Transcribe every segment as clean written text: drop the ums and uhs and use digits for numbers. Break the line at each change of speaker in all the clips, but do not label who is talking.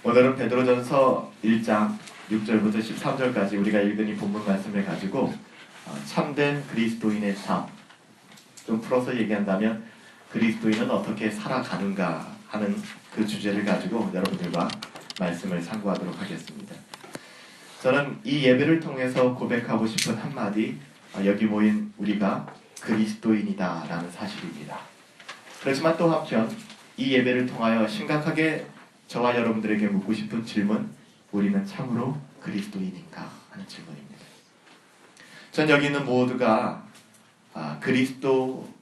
오늘은 베드로전서 1장 6절부터 13절까지 우리가 읽은 이 본문 말씀을 가지고 참된 그리스도인의 삶, 좀 풀어서 얘기한다면 그리스도인은 어떻게 살아가는가 하는 그 주제를 가지고 여러분들과 말씀을 상고하도록 하겠습니다. 저는 이 예배를 통해서 고백하고 싶은 한마디, 여기 모인 우리가 그리스도인이다 라는 사실입니다. 그렇지만 또 한편 이 예배를 통하여 심각하게 저와 여러분들에게 묻고 싶은 질문, 우리는 참으로 그리스도인인가 하는 질문입니다. 전 여기 있는 모두가 그리스도이었으면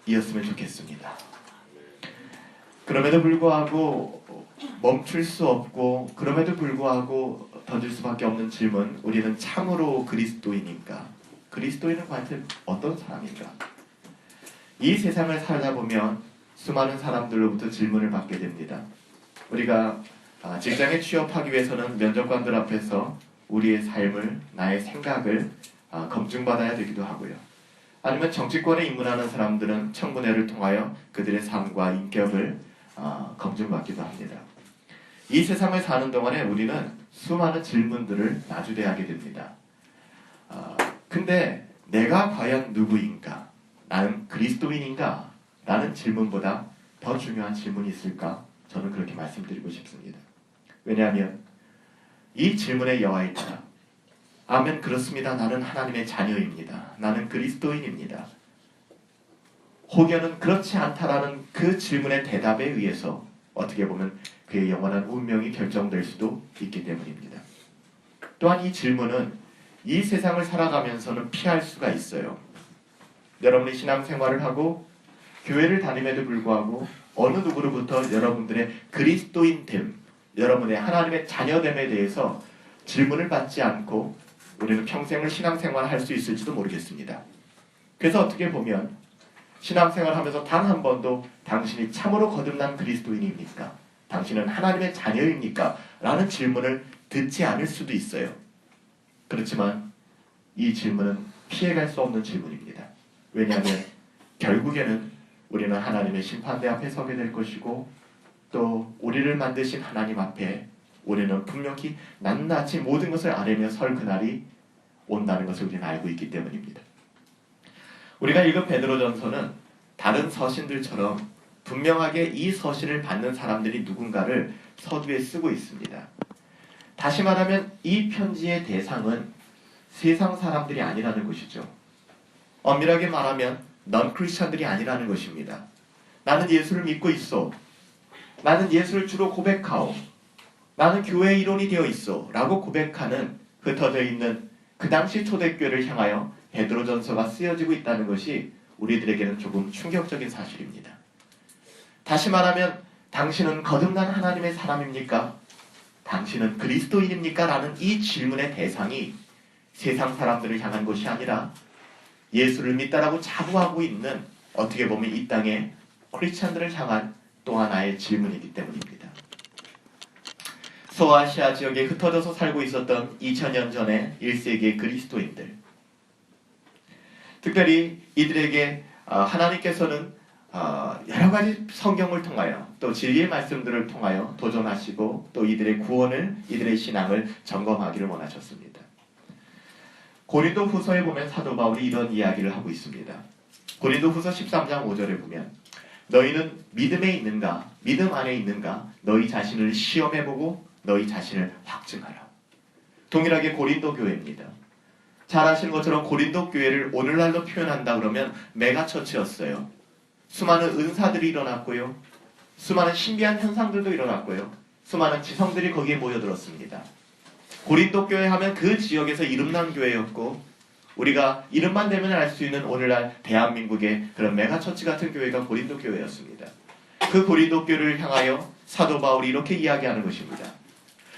좋겠습니다. 그럼에도 불구하고 멈출 수 없고 그럼에도 불구하고 던질 수밖에 없는 질문, 우리는 참으로 그리스도인인가? 그리스도인은 과연 어떤 사람인가? 이 세상을 살다 보면 수많은 사람들로부터 질문을 받게 됩니다. 우리가 직장에 취업하기 위해서는 면접관들 앞에서 우리의 삶을, 나의 생각을 검증받아야 되기도 하고요. 아니면 정치권에 입문하는 사람들은 청문회를 통하여 그들의 삶과 인격을 검증받기도 합니다. 이 세상을 사는 동안에 우리는 수많은 질문들을 마주대하게 됩니다. 근데 내가 과연 누구인가? 나는 그리스도인인가? 라는 질문보다 더 중요한 질문이 있을까? 저는 그렇게 말씀드리고 싶습니다. 왜냐하면 이 질문의 여하에 따라 아멘, 그렇습니다. 나는 하나님의 자녀입니다. 나는 그리스도인입니다. 혹여는 그렇지 않다라는 그 질문의 대답에 의해서 어떻게 보면 그의 영원한 운명이 결정될 수도 있기 때문입니다. 또한 이 질문은 이 세상을 살아가면서는 피할 수가 있어요. 여러분이 신앙생활을 하고 교회를 다님에도 불구하고 어느 누구로부터 여러분들의 그리스도인됨, 여러분의 하나님의 자녀됨에 대해서 질문을 받지 않고 우리는 평생을 신앙생활을 할 수 있을지도 모르겠습니다. 그래서 어떻게 보면 신앙생활을 하면서 단 한 번도 당신이 참으로 거듭난 그리스도인입니까? 당신은 하나님의 자녀입니까? 라는 질문을 듣지 않을 수도 있어요. 그렇지만 이 질문은 피해갈 수 없는 질문입니다. 왜냐하면 결국에는 우리는 하나님의 심판대 앞에 서게 될 것이고 또 우리를 만드신 하나님 앞에 우리는 분명히 낱낱이 모든 것을 아뢰며 설 그날이 온다는 것을 우리는 알고 있기 때문입니다. 우리가 읽은 베드로전서는 다른 서신들처럼 분명하게 이 서신을 받는 사람들이 누군가를 서두에 쓰고 있습니다. 다시 말하면 이 편지의 대상은 세상 사람들이 아니라는 것이죠. 엄밀하게 말하면 넌 크리스찬들이 아니라는 것입니다. 나는 예수를 믿고 있어. 나는 예수를 주로 고백하오. 나는 교회의 일원이 되어 있어. 라고 고백하는 흩어져 있는 그 당시 초대교회를 향하여 베드로전서가 쓰여지고 있다는 것이 우리들에게는 조금 충격적인 사실입니다. 다시 말하면 당신은 거듭난 하나님의 사람입니까? 당신은 그리스도인입니까? 라는 이 질문의 대상이 세상 사람들을 향한 것이 아니라 예수를 믿다라고 자부하고 있는, 어떻게 보면 이 땅의 크리스찬들을 향한 또 하나의 질문이기 때문입니다. 소아시아 지역에 흩어져서 살고 있었던 2000년 전의 1세기의 그리스도인들, 특별히 이들에게 하나님께서는 여러 가지 성경을 통하여 또 진리의 말씀들을 통하여 도전하시고 또 이들의 구원을, 이들의 신앙을 점검하기를 원하셨습니다. 고린도 후서에 보면 사도 바울이 이런 이야기를 하고 있습니다. 고린도 후서 13장 5절에 보면 너희는 믿음에 있는가, 믿음 안에 있는가, 너희 자신을 시험해보고 너희 자신을 확증하라. 동일하게 고린도 교회입니다. 잘 아시는 것처럼 고린도 교회를 오늘날로 표현한다 그러면 메가처치였어요. 수많은 은사들이 일어났고요. 수많은 신비한 현상들도 일어났고요. 수많은 지성들이 거기에 모여들었습니다. 고린도 교회 하면 그 지역에서 이름난 교회였고 우리가 이름만 대면 알 수 있는 오늘날 대한민국의 그런 메가처치 같은 교회가 고린도 교회였습니다. 그 고린도 교회를 향하여 사도 바울이 이렇게 이야기하는 것입니다.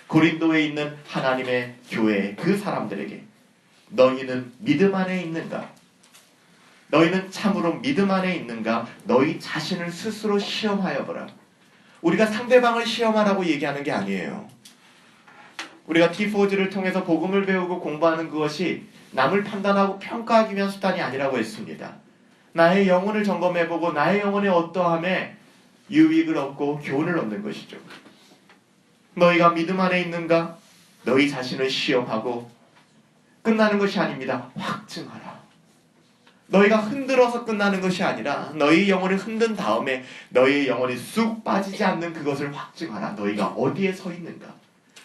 고린도에 있는 하나님의 교회 그 사람들에게 너희는 믿음 안에 있는가? 너희는 참으로 믿음 안에 있는가? 너희 자신을 스스로 시험하여 보라. 우리가 상대방을 시험하라고 얘기하는 게 아니에요. 우리가 T4G를 통해서 복음을 배우고 공부하는 그것이 남을 판단하고 평가하기 위한 수단이 아니라고 했습니다. 나의 영혼을 점검해보고 나의 영혼의 어떠함에 유익을 얻고 교훈을 얻는 것이죠. 너희가 믿음 안에 있는가? 너희 자신을 시험하고 끝나는 것이 아닙니다. 확증하라. 너희가 흔들어서 끝나는 것이 아니라 너희 영혼을 흔든 다음에 너희의 영혼이 쑥 빠지지 않는 그것을 확증하라. 너희가 어디에 서 있는가?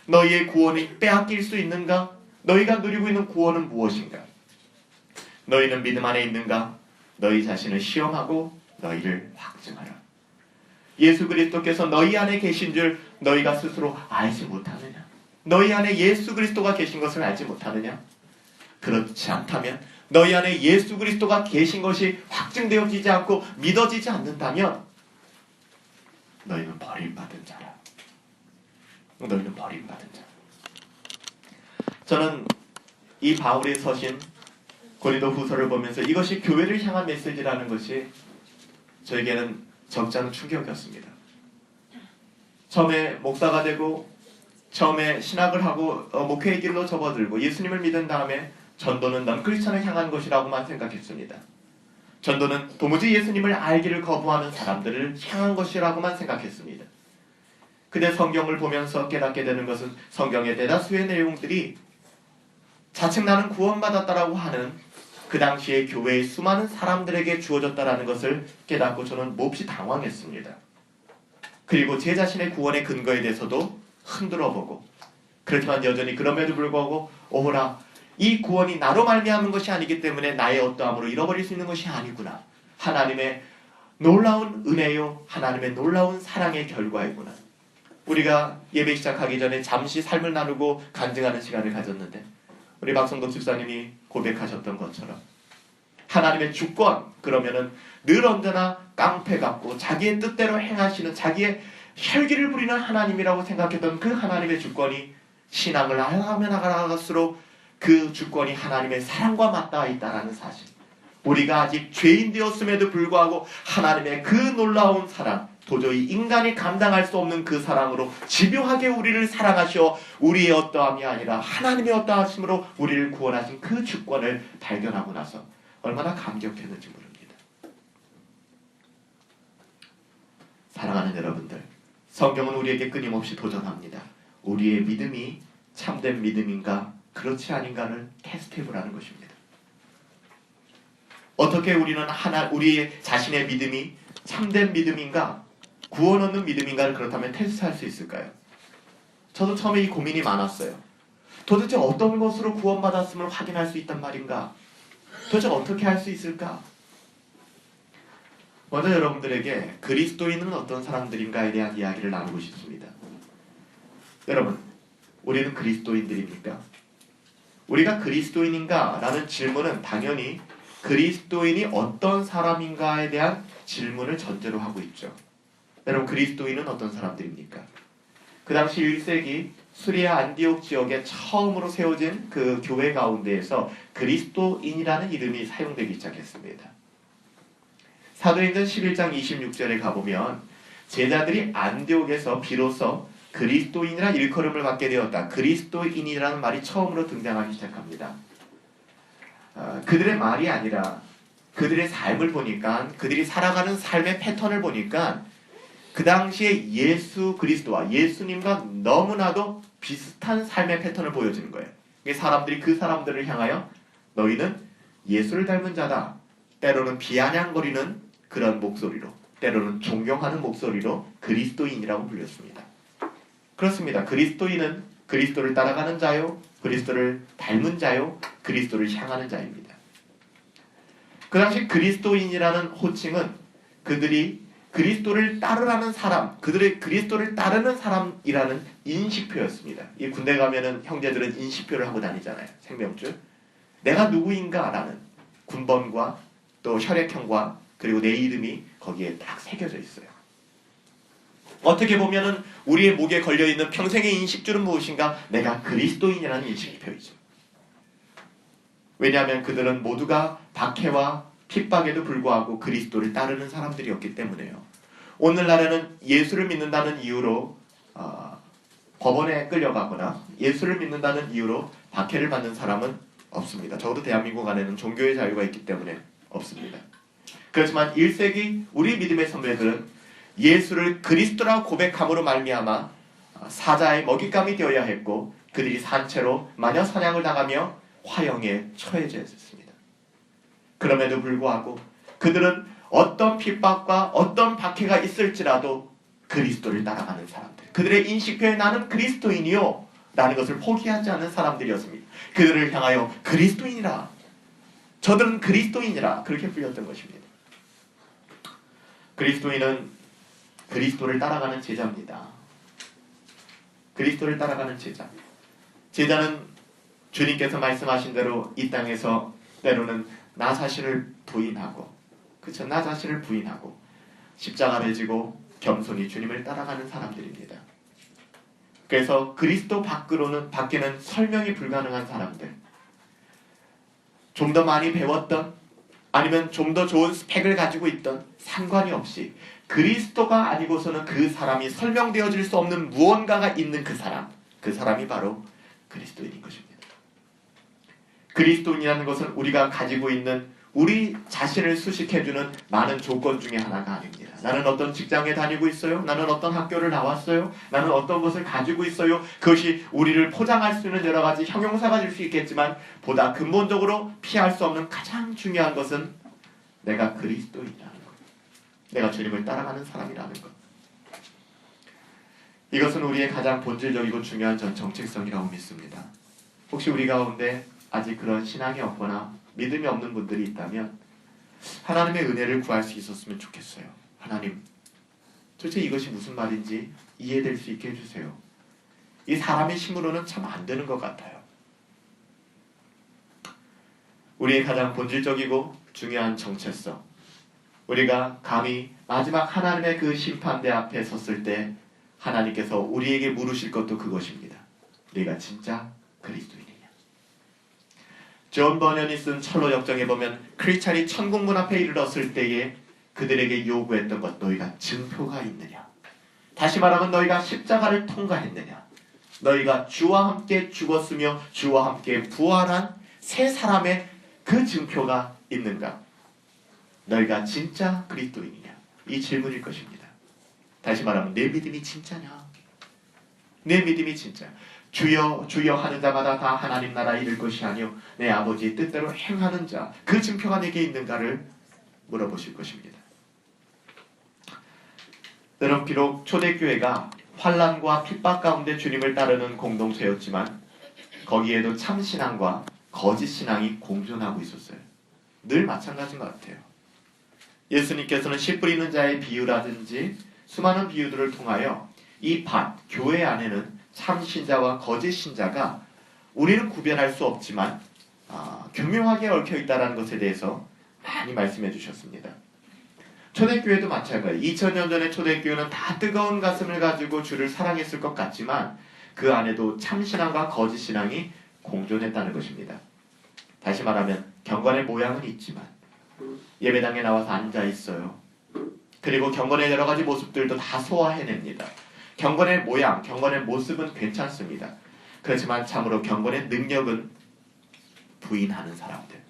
너희의 구원이 빼앗길 수 있는가? 너희가 누리고 있는 구원은 무엇인가? 너희는 믿음 안에 있는가? 너희 자신을 시험하고 너희를 확증하라. 예수 그리스도께서 너희 안에 계신 줄 너희가 스스로 알지 못하느냐? 너희 안에 예수 그리스도가 계신 것을 알지 못하느냐? 그렇지 않다면 너희 안에 예수 그리스도가 계신 것이 확증되어지지 않고 믿어지지 않는다면 너희는 버림받은 자라. 너희는 버림받은 자. 저는 이 바울의 서신 고린도 후서를 보면서 이것이 교회를 향한 메시지라는 것이 저에게는 적지 않은 충격이었습니다. 처음에 목사가 되고 처음에 신학을 하고 목회의 길로 접어들고 예수님을 믿은 다음에 전도는 넌 크리스천을 향한 것이라고만 생각했습니다. 전도는 도무지 예수님을 알기를 거부하는 사람들을 향한 것이라고만 생각했습니다. 근데 성경을 보면서 깨닫게 되는 것은 성경의 대다수의 내용들이 자칭 나는 구원받았다라고 하는 그 당시에 교회의 수많은 사람들에게 주어졌다라는 것을 깨닫고 저는 몹시 당황했습니다. 그리고 제 자신의 구원의 근거에 대해서도 흔들어보고 그렇지만 여전히 그럼에도 불구하고 오호라 이 구원이 나로 말미암은 것이 아니기 때문에 나의 어떠함으로 잃어버릴 수 있는 것이 아니구나. 하나님의 놀라운 은혜요 하나님의 놀라운 사랑의 결과이구나. 우리가 예배 시작하기 전에 잠시 삶을 나누고 간증하는 시간을 가졌는데 우리 박성덕 집사님이 고백하셨던 것처럼 하나님의 주권 그러면은 늘 언제나 깡패 같고 자기의 뜻대로 행하시는 자기의 혈기를 부리는 하나님이라고 생각했던 그 하나님의 주권이 신앙을 알아가면 나갈수록 그 주권이 하나님의 사랑과 맞닿아 있다는 사실, 우리가 아직 죄인 되었음에도 불구하고 하나님의 그 놀라운 사랑, 도저히 인간이 감당할 수 없는 그 사랑으로 집요하게 우리를 사랑하시어 우리의 어떠함이 아니라 하나님의 어떠하심으로 우리를 구원하신 그 주권을 발견하고 나서 얼마나 감격했는지 모릅니다. 사랑하는 여러분들, 성경은 우리에게 끊임없이 도전합니다. 우리의 믿음이 참된 믿음인가 그렇지 아닌가를 테스트해보라는 것입니다. 어떻게 우리는 우리 자신의 믿음이 참된 믿음인가 구원 얻는 믿음인가를 그렇다면 테스트할 수 있을까요? 저도 처음에 이 고민이 많았어요. 도대체 어떤 것으로 구원받았음을 확인할 수 있단 말인가? 도대체 어떻게 할 수 있을까? 먼저 여러분들에게 그리스도인은 어떤 사람들인가에 대한 이야기를 나누고 싶습니다. 여러분, 우리는 그리스도인들입니까? 우리가 그리스도인인가? 라는 질문은 당연히 그리스도인이 어떤 사람인가에 대한 질문을 전제로 하고 있죠. 여러분, 그리스도인은 어떤 사람들입니까? 그 당시 1세기 수리아 안디옥 지역에 처음으로 세워진 그 교회 가운데에서 그리스도인이라는 이름이 사용되기 시작했습니다. 사도행전 11장 26절에 가보면 제자들이 안디옥에서 비로소 그리스도인이라는 일컬음을 받게 되었다. 그리스도인이라는 말이 처음으로 등장하기 시작합니다. 그들의 말이 아니라 그들의 삶을 보니까, 그들이 살아가는 삶의 패턴을 보니까 그 당시에 예수 그리스도와 예수님과 너무나도 비슷한 삶의 패턴을 보여주는 거예요. 사람들이 그 사람들을 향하여 너희는 예수를 닮은 자다. 때로는 비아냥거리는 그런 목소리로, 때로는 존경하는 목소리로 그리스도인이라고 불렸습니다. 그렇습니다. 그리스도인은 그리스도를 따라가는 자요, 그리스도를 닮은 자요, 그리스도를 향하는 자입니다. 그 당시 그리스도인이라는 호칭은 그들이 그리스도를 따르라는 사람, 그들의 그리스도를 따르는 사람이라는 인식표였습니다. 이 군대 가면은 형제들은 인식표를 하고 다니잖아요. 생명줄. 내가 누구인가라는 군번과 또 혈액형과 그리고 내 이름이 거기에 딱 새겨져 있어요. 어떻게 보면은 우리의 목에 걸려있는 평생의 인식줄은 무엇인가? 내가 그리스도인이라는 인식표이죠. 왜냐하면 그들은 모두가 박해와 핍박에도 불구하고 그리스도를 따르는 사람들이었기 때문에요. 오늘날에는 예수를 믿는다는 이유로 법원에 끌려가거나 예수를 믿는다는 이유로 박해를 받는 사람은 없습니다. 적어도 대한민국 안에는 종교의 자유가 있기 때문에 없습니다. 그렇지만 1세기 우리 믿음의 선배들은 예수를 그리스도라고 고백함으로 말미암아 사자의 먹잇감이 되어야 했고 그들이 산채로 마녀 사냥을 당하며 화형에 처해져 있었습니다. 그럼에도 불구하고 그들은 어떤 핍박과 어떤 박해가 있을지라도 그리스도를 따라가는 사람들, 그들의 인식표에 나는 그리스도인이요 라는 것을 포기하지 않는 사람들이었습니다. 그들을 향하여 그리스도인이라, 저들은 그리스도인이라 그렇게 불렸던 것입니다. 그리스도인은 그리스도를 따라가는 제자입니다. 그리스도를 따라가는 제자. 제자는 주님께서 말씀하신 대로 이 땅에서 때로는 나 자신을 부인하고, 그쵸? 나 자신을 부인하고 십자가를 지고 겸손히 주님을 따라가는 사람들입니다. 그래서 그리스도 밖에는 설명이 불가능한 사람들, 좀 더 많이 배웠던 아니면 좀 더 좋은 스펙을 가지고 있던 상관이 없이 그리스도가 아니고서는 그 사람이 설명되어질 수 없는 무언가가 있는 그 사람이 바로 그리스도인인 것입니다. 그리스도인이라는 것은 우리가 가지고 있는 우리 자신을 수식해주는 많은 조건 중에 하나가 아닙니다. 나는 어떤 직장에 다니고 있어요. 나는 어떤 학교를 나왔어요. 나는 어떤 것을 가지고 있어요. 그것이 우리를 포장할 수 있는 여러 가지 형용사가 될 수 있겠지만 보다 근본적으로 피할 수 없는 가장 중요한 것은 내가 그리스도인이라는 것. 내가 주님을 따라가는 사람이라는 것. 이것은 우리의 가장 본질적이고 중요한 정체성이라고 믿습니다. 혹시 우리 가운데 아직 그런 신앙이 없거나 믿음이 없는 분들이 있다면 하나님의 은혜를 구할 수 있었으면 좋겠어요. 하나님, 도대체 이것이 무슨 말인지 이해될 수 있게 해주세요. 이 사람의 힘으로는 참 안 되는 것 같아요. 우리의 가장 본질적이고 중요한 정체성, 우리가 감히 마지막 하나님의 그 심판대 앞에 섰을 때 하나님께서 우리에게 물으실 것도 그것입니다. 네가 진짜 그리스도인이냐? 존 버년이 쓴 철로 역정에 보면 크리스찬이 천국문 앞에 이르렀을 때에 그들에게 요구했던 것, 너희가 증표가 있느냐? 다시 말하면 너희가 십자가를 통과했느냐? 너희가 주와 함께 죽었으며 주와 함께 부활한 새 사람의 그 증표가 있는가? 너희가 진짜 그리스도인이냐? 이 질문일 것입니다. 다시 말하면 내 믿음이 진짜냐? 내 믿음이 진짜. 주여 주여 하는 자마다 다 하나님 나라에 이를 것이 아니요 내 아버지의 뜻대로 행하는 자, 그 증표가 내게 있는가를 물어보실 것입니다. 여러분, 비록 초대교회가 환난과 핍박 가운데 주님을 따르는 공동체였지만 거기에도 참신앙과 거짓신앙이 공존하고 있었어요. 늘 마찬가지인 것 같아요. 예수님께서는 씨 뿌리는 자의 비유라든지 수많은 비유들을 통하여 이 밭, 교회 안에는 참신자와 거짓신자가 우리는 구별할 수 없지만 교묘하게 얽혀있다는 것에 대해서 많이 말씀해 주셨습니다. 초대교회도 마찬가지예요. 2000년 전에 초대교회는 다 뜨거운 가슴을 가지고 주를 사랑했을 것 같지만 그 안에도 참신앙과 거짓신앙이 공존했다는 것입니다. 다시 말하면 경건의 모양은 있지만 예배당에 나와서 앉아 있어요. 그리고 경건의 여러 가지 모습들도 다 소화해냅니다. 경건의 모양, 경건의 모습은 괜찮습니다. 그렇지만 참으로 경건의 능력은 부인하는 사람들,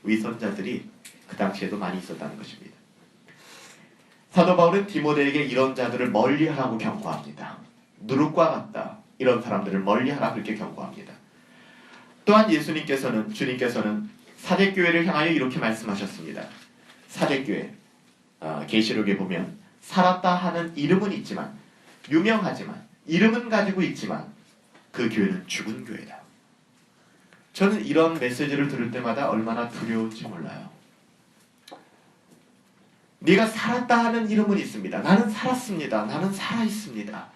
위선자들이 그 당시에도 많이 있었다는 것입니다. 사도 바울은 디모데에게 이런 자들을 멀리하라고 경고합니다. 누룩과 같다. 이런 사람들을 멀리하라 그렇게 경고합니다. 또한 주님께서는 사대교회를 향하여 이렇게 말씀하셨습니다. 사대교회, 계시록에 보면 살았다 하는 이름은 있지만, 유명하지만, 이름은 가지고 있지만 그 교회는 죽은 교회다. 저는 이런 메시지를 들을 때마다 얼마나 두려운지 몰라요. 네가 살았다 하는 이름은 있습니다. 나는 살았습니다. 나는 살아있습니다.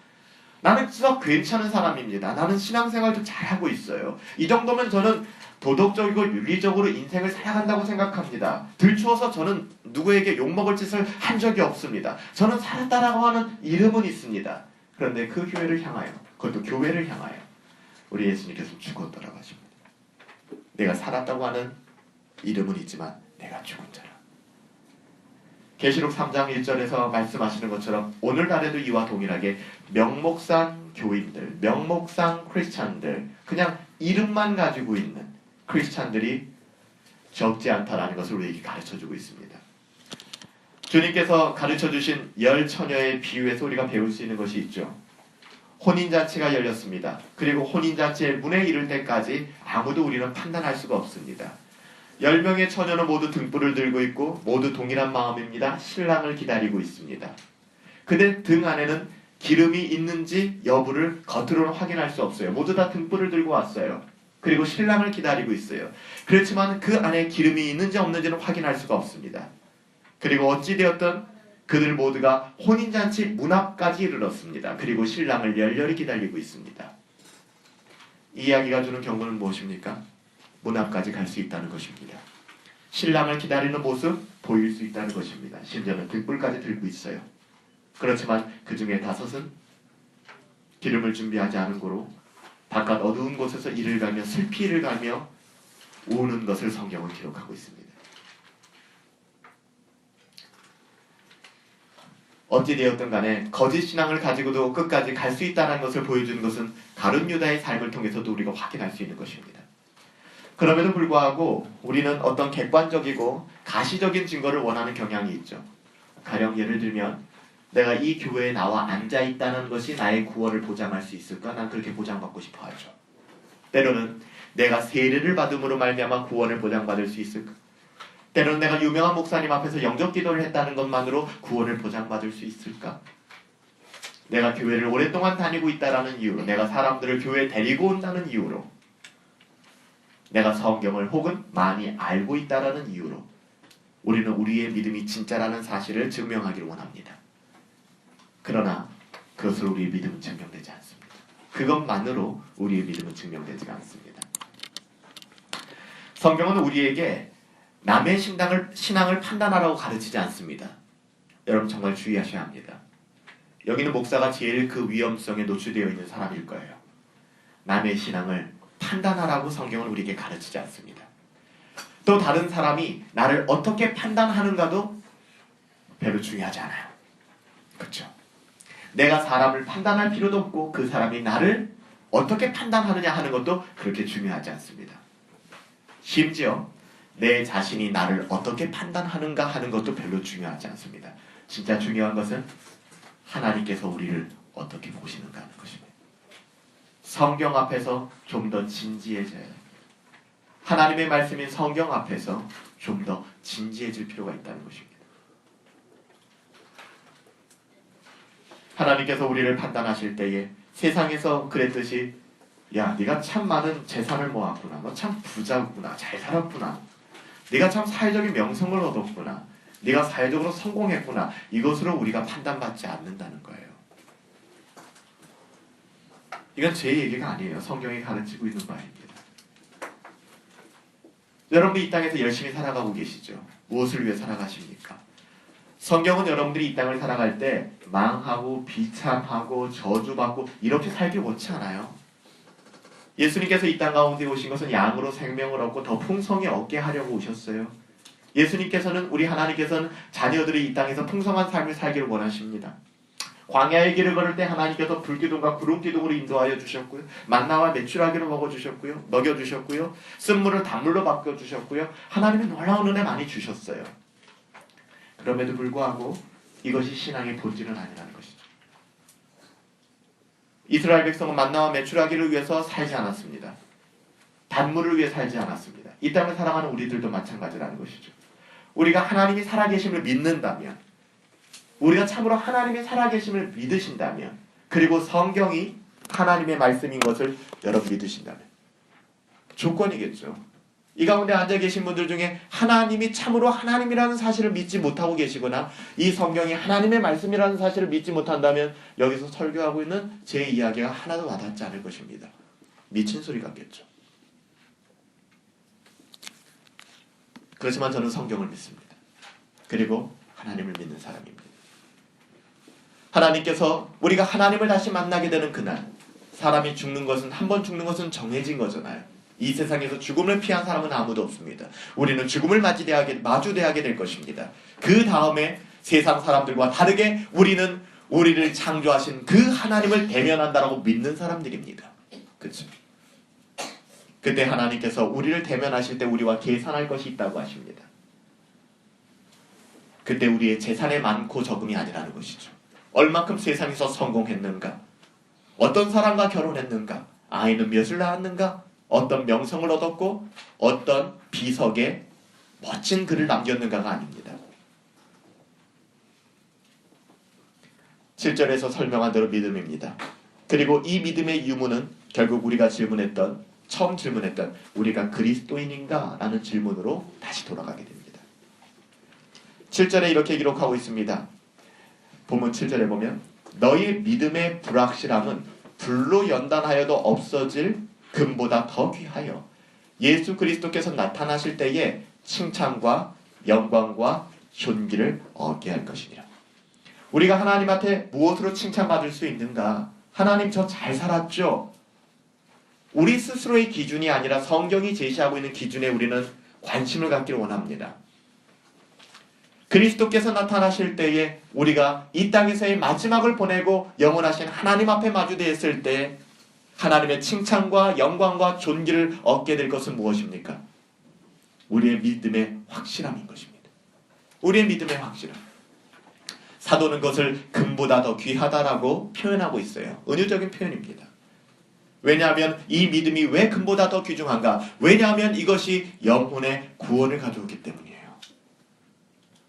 나는 진짜 괜찮은 사람입니다. 나는 신앙생활도 잘하고 있어요. 이 정도면 저는 도덕적이고 윤리적으로 인생을 살아간다고 생각합니다. 들추어서 저는 누구에게 욕먹을 짓을 한 적이 없습니다. 저는 살았다라고 하는 이름은 있습니다. 그런데 그 교회를 향하여, 그것도 교회를 향하여 우리 예수님께서 죽었더라고 하십니다. 내가 살았다고 하는 이름은 있지만 내가 죽은 자라. 계시록 3장 1절에서 말씀하시는 것처럼 오늘날에도 이와 동일하게 명목상 교인들, 명목상 크리스찬들, 그냥 이름만 가지고 있는 크리스찬들이 적지 않다라는 것을 우리에게 가르쳐주고 있습니다. 주님께서 가르쳐주신 10처녀의 비유에서 우리가 배울 수 있는 것이 있죠. 혼인잔치가 열렸습니다. 그리고 혼인잔치의 문에 이를 때까지 아무도 우리는 판단할 수가 없습니다. 10명의 처녀는 모두 등불을 들고 있고 모두 동일한 마음입니다. 신랑을 기다리고 있습니다. 그들 등 안에는 기름이 있는지 여부를 겉으로는 확인할 수 없어요. 모두 다 등불을 들고 왔어요. 그리고 신랑을 기다리고 있어요. 그렇지만 그 안에 기름이 있는지 없는지는 확인할 수가 없습니다. 그리고 어찌되었든 그들 모두가 혼인잔치 문 앞까지 이르렀습니다. 그리고 신랑을 열렬히 기다리고 있습니다. 이 이야기가 주는 경고는 무엇입니까? 문 앞까지 갈 수 있다는 것입니다. 신랑을 기다리는 모습 보일 수 있다는 것입니다. 심지어는 등불까지 들고 있어요. 그렇지만 그 중에 5은 기름을 준비하지 않은 고로 바깥 어두운 곳에서 이를 가며 슬피 이를 가며 우는 것을 성경은 기록하고 있습니다. 어찌되었든 간에 거짓 신앙을 가지고도 끝까지 갈 수 있다는 것을 보여주는 것은 가룟 유다의 삶을 통해서도 우리가 확인할 수 있는 것입니다. 그럼에도 불구하고 우리는 어떤 객관적이고 가시적인 증거를 원하는 경향이 있죠. 가령 예를 들면 내가 이 교회에 나와 앉아있다는 것이 나의 구원을 보장할 수 있을까? 난 그렇게 보장받고 싶어 하죠. 때로는 내가 세례를 받음으로 말미암아 구원을 보장받을 수 있을까? 때로는 내가 유명한 목사님 앞에서 영접 기도를 했다는 것만으로 구원을 보장받을 수 있을까? 내가 교회를 오랫동안 다니고 있다는 이유로, 내가 사람들을 교회에 데리고 온다는 이유로, 내가 성경을 혹은 많이 알고 있다는 이유로 우리는 우리의 믿음이 진짜라는 사실을 증명하기를 원합니다. 그러나 그것으로 우리의 믿음은 증명되지 않습니다. 그것만으로 우리의 믿음은 증명되지가 않습니다. 성경은 우리에게 남의 신앙을 판단하라고 가르치지 않습니다. 여러분 정말 주의하셔야 합니다. 여기는 목사가 제일 그 위험성에 노출되어 있는 사람일 거예요. 남의 신앙을 판단하라고 성경은 우리에게 가르치지 않습니다. 또 다른 사람이 나를 어떻게 판단하는가도 별로 중요하지 않아요. 그렇죠? 내가 사람을 판단할 필요도 없고 그 사람이 나를 어떻게 판단하느냐 하는 것도 그렇게 중요하지 않습니다. 심지어 내 자신이 나를 어떻게 판단하는가 하는 것도 별로 중요하지 않습니다. 진짜 중요한 것은 하나님께서 우리를 어떻게 보시는가 하는 것입니다. 성경 앞에서 좀 더 진지해져야 합니다. 하나님의 말씀인 성경 앞에서 좀 더 진지해질 필요가 있다는 것입니다. 하나님께서 우리를 판단하실 때에 세상에서 그랬듯이 야, 네가 참 많은 재산을 모았구나. 너 참 부자구나. 잘 살았구나. 네가 참 사회적인 명성을 얻었구나. 네가 사회적으로 성공했구나. 이것으로 우리가 판단받지 않는다는 거예요. 이건 제 얘기가 아니에요. 성경이 가르치고 있는 바입니다. 여러분이 이 땅에서 열심히 살아가고 계시죠? 무엇을 위해 살아가십니까? 성경은 여러분들이 이 땅을 살아갈 때 망하고 비참하고 저주받고 이렇게 살길 원치 않아요. 예수님께서 이 땅 가운데 오신 것은 양으로 생명을 얻고 더 풍성히 얻게 하려고 오셨어요. 예수님께서는 우리 하나님께서는 자녀들이 이 땅에서 풍성한 삶을 살기를 원하십니다. 광야의 길을 걸을 때 하나님께서 불기둥과 구름기둥으로 인도하여 주셨고요. 만나와 메추라기로 먹어주셨고요. 먹여주셨고요. 쓴물을 단물로 바꿔주셨고요. 하나님은 놀라운 은혜 많이 주셨어요. 그럼에도 불구하고 이것이 신앙의 본질은 아니라는 것이죠. 이스라엘 백성은 만나와 메추라기를 위해서 살지 않았습니다. 단물을 위해 살지 않았습니다. 이 땅을 살아가는 우리들도 마찬가지라는 것이죠. 우리가 하나님이 살아계심을 믿는다면, 우리가 참으로 하나님의 살아계심을 믿으신다면, 그리고 성경이 하나님의 말씀인 것을 여러분 믿으신다면 조건이겠죠. 이 가운데 앉아 계신 분들 중에 하나님이 참으로 하나님이라는 사실을 믿지 못하고 계시거나 이 성경이 하나님의 말씀이라는 사실을 믿지 못한다면 여기서 설교하고 있는 제 이야기가 하나도 와닿지 않을 것입니다. 미친 소리 같겠죠. 그렇지만 저는 성경을 믿습니다. 그리고 하나님을 믿는 사람입니다. 하나님께서 우리가 하나님을 다시 만나게 되는 그날, 사람이 죽는 것은, 한 번 죽는 것은 정해진 거잖아요. 이 세상에서 죽음을 피한 사람은 아무도 없습니다. 우리는 죽음을 마주대하게 될 것입니다. 그 다음에 세상 사람들과 다르게 우리는 우리를 창조하신 그 하나님을 대면한다라고 믿는 사람들입니다. 그렇죠? 그때 하나님께서 우리를 대면하실 때 우리와 계산할 것이 있다고 하십니다. 그때 우리의 재산의 많고 적음이 아니라는 것이죠. 얼만큼 세상에서 성공했는가, 어떤 사람과 결혼했는가? 아이는 몇을 낳았는가? 어떤 명성을 얻었고 어떤 비석에 멋진 글을 남겼는가가 아닙니다. 7절에서 설명한 대로 믿음입니다. 그리고 이 믿음의 유무는 결국 우리가 처음 질문했던 우리가 그리스도인인가? 라는 질문으로 다시 돌아가게 됩니다. 7절에 이렇게 기록하고 있습니다. 본문 7절에 보면 너희 믿음의 불확실함은 불로 연단하여도 없어질 금보다 더 귀하여 예수 그리스도께서 나타나실 때에 칭찬과 영광과 존귀를 얻게 할 것이니라. 우리가 하나님 앞에 무엇으로 칭찬받을 수 있는가? 하나님 저 잘 살았죠? 우리 스스로의 기준이 아니라 성경이 제시하고 있는 기준에 우리는 관심을 갖기를 원합니다. 그리스도께서 나타나실 때에 우리가 이 땅에서의 마지막을 보내고 영원하신 하나님 앞에 마주대했을 때 하나님의 칭찬과 영광과 존귀를 얻게 될 것은 무엇입니까? 우리의 믿음의 확실함인 것입니다. 우리의 믿음의 확실함. 사도는 그것을 금보다 더 귀하다라고 표현하고 있어요. 은유적인 표현입니다. 왜냐하면 이 믿음이 왜 금보다 더 귀중한가? 왜냐하면 이것이 영혼의 구원을 가져오기 때문이에요.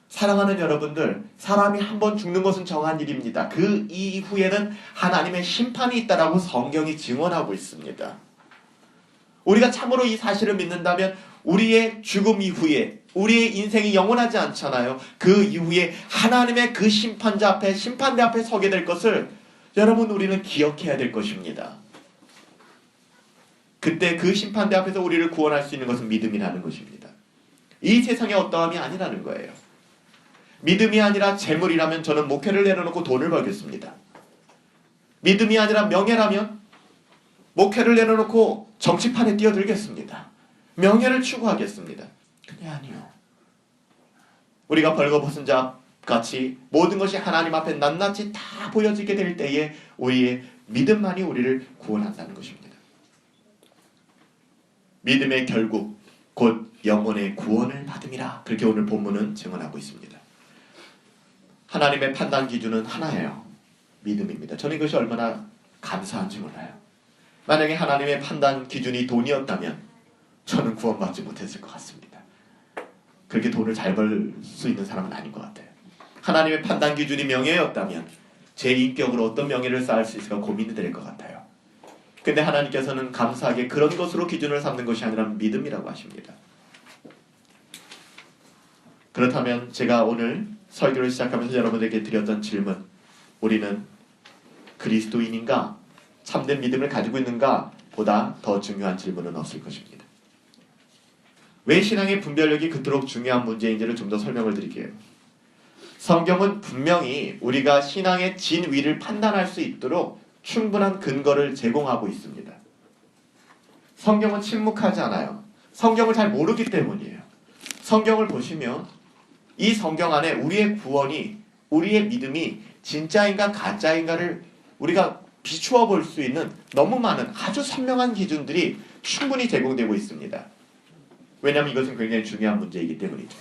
사랑하는 여러분들, 사람이 한 번 죽는 것은 정한 일입니다. 그 이후에는 하나님의 심판이 있다라고 성경이 증언하고 있습니다. 우리가 참으로 이 사실을 믿는다면 우리의 죽음 이후에 우리의 인생이 영원하지 않잖아요. 그 이후에 하나님의 그 심판대 앞에 서게 될 것을 여러분 우리는 기억해야 될 것입니다. 그때 그 심판대 앞에서 우리를 구원할 수 있는 것은 믿음이라는 것입니다. 이 세상의 어떠함이 아니라는 거예요. 믿음이 아니라 재물이라면 저는 목회를 내려놓고 돈을 벌겠습니다. 믿음이 아니라 명예라면 목회를 내려놓고 정치판에 뛰어들겠습니다. 명예를 추구하겠습니다. 그게 아니요. 우리가 벌거벗은 자 같이 모든 것이 하나님 앞에 낱낱이 다 보여지게 될 때에 우리의 믿음만이 우리를 구원한다는 것입니다. 믿음의 결국 곧 영혼의 구원을 받음이라. 그렇게 오늘 본문은 증언하고 있습니다. 하나님의 판단 기준은 하나예요. 믿음입니다. 저는 이것이 얼마나 감사한지 몰라요. 만약에 하나님의 판단 기준이 돈이었다면 저는 구원받지 못했을 것 같습니다. 그렇게 돈을 잘 벌 수 있는 사람은 아닌 것 같아요. 하나님의 판단 기준이 명예였다면 제 인격으로 어떤 명예를 쌓을 수 있을까 고민이 될 것 같아요. 근데 하나님께서는 감사하게 그런 것으로 기준을 삼는 것이 아니라 믿음이라고 하십니다. 그렇다면 제가 오늘 설교를 시작하면서 여러분들에게 드렸던 질문, 우리는 그리스도인인가? 참된 믿음을 가지고 있는가? 보다 더 중요한 질문은 없을 것입니다. 왜 신앙의 분별력이 그토록 중요한 문제인지를 좀 더 설명을 드릴게요. 성경은 분명히 우리가 신앙의 진위를 판단할 수 있도록 충분한 근거를 제공하고 있습니다. 성경은 침묵하지 않아요. 성경을 잘 모르기 때문이에요. 성경을 보시면 이 성경 안에 우리의 구원이, 우리의 믿음이 진짜인가 가짜인가를 우리가 비추어 볼 수 있는 너무 많은 아주 선명한 기준들이 충분히 제공되고 있습니다. 왜냐하면 이것은 굉장히 중요한 문제이기 때문이죠.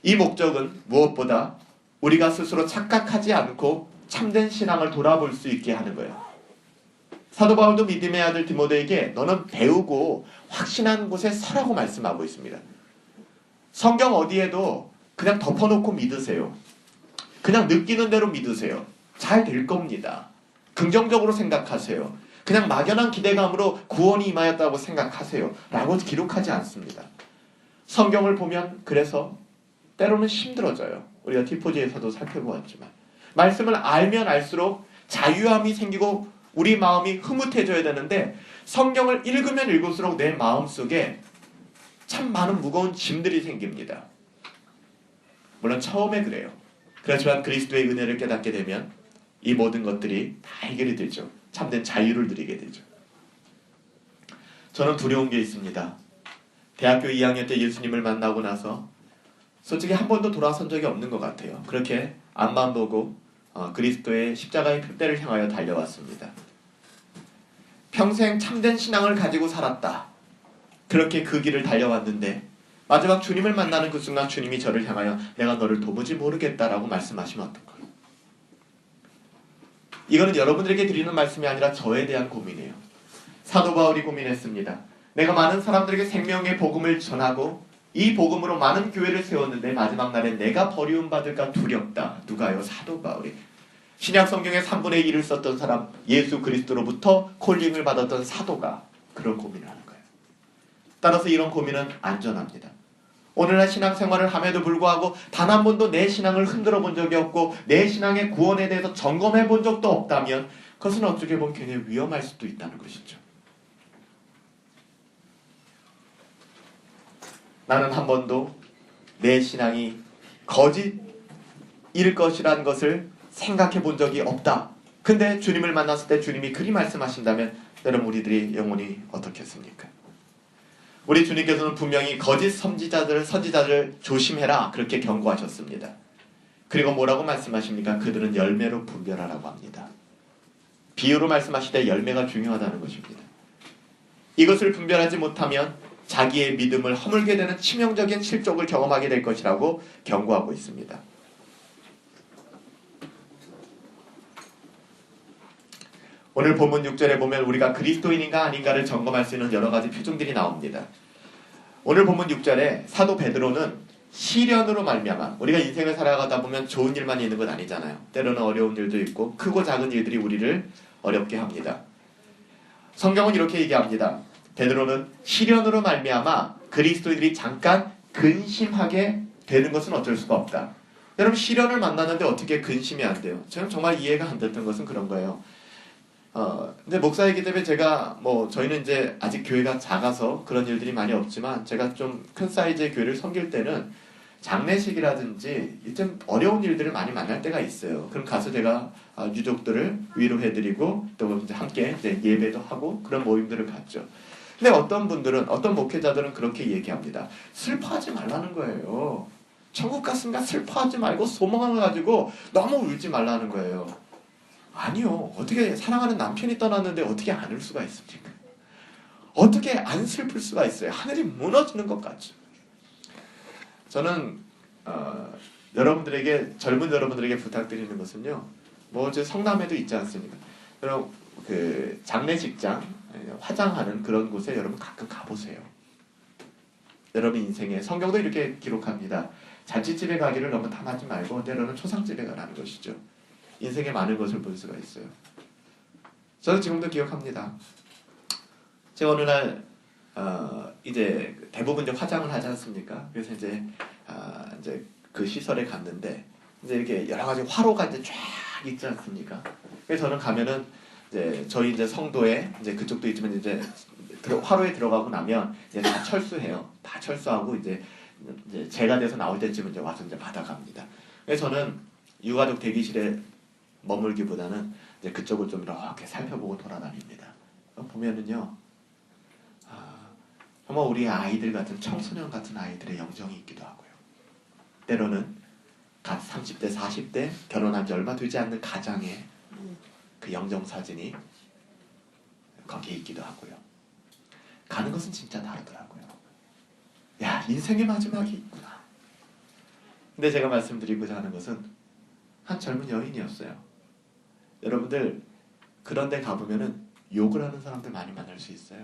이 목적은 무엇보다 우리가 스스로 착각하지 않고 참된 신앙을 돌아볼 수 있게 하는 거예요. 사도 바울도 믿음의 아들 디모데에게 너는 배우고 확신한 곳에 서라고 말씀하고 있습니다. 성경 어디에도 그냥 덮어놓고 믿으세요. 그냥 느끼는 대로 믿으세요. 잘 될 겁니다. 긍정적으로 생각하세요. 그냥 막연한 기대감으로 구원이 임하였다고 생각하세요. 라고 기록하지 않습니다. 성경을 보면 그래서 때로는 힘들어져요. 우리가 티포지에서도 살펴보았지만 말씀을 알면 알수록 자유함이 생기고 우리 마음이 흐뭇해져야 되는데 성경을 읽으면 읽을수록 내 마음속에 참 많은 무거운 짐들이 생깁니다. 물론 처음에 그래요. 그렇지만 그리스도의 은혜를 깨닫게 되면 이 모든 것들이 다 해결이 되죠. 참된 자유를 누리게 되죠. 저는 두려운 게 있습니다. 대학교 2학년 때 예수님을 만나고 나서 솔직히 한 번도 돌아선 적이 없는 것 같아요. 그렇게 앞만 보고 그리스도의 십자가의 표대를 향하여 달려왔습니다. 평생 참된 신앙을 가지고 살았다. 그렇게 그 길을 달려왔는데 마지막 주님을 만나는 그 순간 주님이 저를 향하여 내가 너를 도무지 모르겠다라고 말씀하시면 어떨까요? 이거는 여러분들에게 드리는 말씀이 아니라 저에 대한 고민이에요. 사도 바울이 고민했습니다. 내가 많은 사람들에게 생명의 복음을 전하고 이 복음으로 많은 교회를 세웠는데 마지막 날에 내가 버리움받을까 두렵다. 누가요? 사도 바울이. 신약 성경의 3분의 1을 썼던 사람, 예수 그리스도로부터 콜링을 받았던 사도가 그런 고민을 하는 거예요. 따라서 이런 고민은 안전합니다. 오늘날 신앙생활을 함에도 불구하고 단 한 번도 내 신앙을 흔들어 본 적이 없고 내 신앙의 구원에 대해서 점검해 본 적도 없다면 그것은 어떻게 보면 굉장히 위험할 수도 있다는 것이죠. 나는 한 번도 내 신앙이 거짓일 것이라는 것을 생각해 본 적이 없다. 근데 주님을 만났을 때 주님이 그리 말씀하신다면 여러분 우리들이 영혼이 어떻겠습니까? 우리 주님께서는 분명히 거짓 선지자들을 조심해라 그렇게 경고하셨습니다. 그리고 뭐라고 말씀하십니까? 그들은 열매로 분별하라고 합니다. 비유로 말씀하실 때 열매가 중요하다는 것입니다. 이것을 분별하지 못하면 자기의 믿음을 허물게 되는 치명적인 실족을 경험하게 될 것이라고 경고하고 있습니다. 오늘 본문 6절에 보면 우리가 그리스도인인가 아닌가를 점검할 수 있는 여러 가지 표정들이 나옵니다. 오늘 본문 6절에 사도 베드로는 시련으로 말미암아, 우리가 인생을 살아가다 보면 좋은 일만 있는 건 아니잖아요. 때로는 어려운 일도 있고 크고 작은 일들이 우리를 어렵게 합니다. 성경은 이렇게 얘기합니다. 베드로는 시련으로 말미암아 그리스도인들이 잠깐 근심하게 되는 것은 어쩔 수가 없다. 여러분 시련을 만났는데 어떻게 근심이 안 돼요? 저는 정말 이해가 안 됐던 것은 그런 거예요. 근데 목사이기 때문에 제가 저희는 이제 아직 교회가 작아서 그런 일들이 많이 없지만 제가 좀 큰 사이즈의 교회를 섬길 때는 장례식이라든지 좀 어려운 일들을 많이 만날 때가 있어요. 그럼 가서 제가 유족들을 위로해드리고 또 이제 함께 이제 예배도 하고 그런 모임들을 갖죠. 근데 어떤 분들은 어떤 목회자들은 그렇게 얘기합니다. 슬퍼하지 말라는 거예요. 천국 갔으니까 슬퍼하지 말고 소망을 가지고 너무 울지 말라는 거예요. 아니요. 어떻게 사랑하는 남편이 떠났는데 어떻게 안 울 수가 있습니까? 어떻게 안 슬플 수가 있어요? 하늘이 무너지는 것 같죠. 저는 젊은 여러분들에게 부탁드리는 것은요. 저 성남에도 있지 않습니까? 여러분 그 장례식장, 화장하는 그런 곳에 여러분 가끔 가보세요. 여러분 인생에 성경도 이렇게 기록합니다. 잔치집에 가기를 너무 탐하지 말고 때로는 초상집에 가라는 것이죠. 인생에 많은 것을 볼 수가 있어요. 저는 지금도 기억합니다. 제가 어느 날 이제 대부분 이제 화장을 하지 않습니까? 그래서 이제 그 시설에 갔는데 이제 이렇게 여러 가지 화로가 이제 쫙 있지 않습니까? 그래서 저는 가면은 이제 저희 이제 성도에 이제 그쪽도 있지만 이제 화로에 들어가고 나면 이제 다 철수해요. 다 철수하고 이제 제가 돼서 나올 때쯤 이제 와서 이제 받아갑니다. 그래서 저는 유가족 대기실에 머물기보다는 이제 그쪽을 좀 이렇게 살펴보고 돌아다닙니다. 보면은요, 정말 우리 아이들 같은 청소년 같은 아이들의 영정이 있기도 하고요. 때로는 갓 30대, 40대 결혼한 지 얼마 되지 않는 가장의 그 영정 사진이 거기에 있기도 하고요. 가는 것은 진짜 다르더라고요. 야, 인생의 마지막이 있구나. 근데 제가 말씀드리고자 하는 것은 한 젊은 여인이었어요. 여러분들 그런 데 가보면은 욕을 하는 사람들 많이 만날 수 있어요.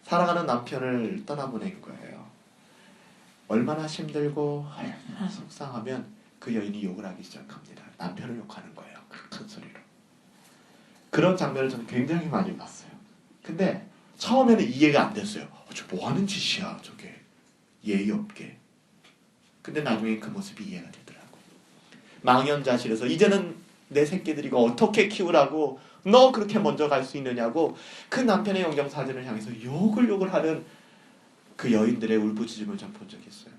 사랑하는 남편을 떠나보낸 거예요. 얼마나 힘들고 얼마나 속상하면 그 여인이 욕을 하기 시작합니다. 남편을 욕하는 거예요. 큰 소리로. 그런 장면을 저는 굉장히 많이 봤어요. 근데 처음에는 이해가 안 됐어요. 저 뭐 하는 짓이야 저게. 예의 없게. 근데 나중에 그 모습이 이해가 되더라고요. 망연자실해서 이제는 내 새끼들이고 어떻게 키우라고 너 그렇게 먼저 갈 수 있느냐고 그 남편의 영정사진을 향해서 욕을 하는 그 여인들의 울부짖음을 전 본 적이 있어요.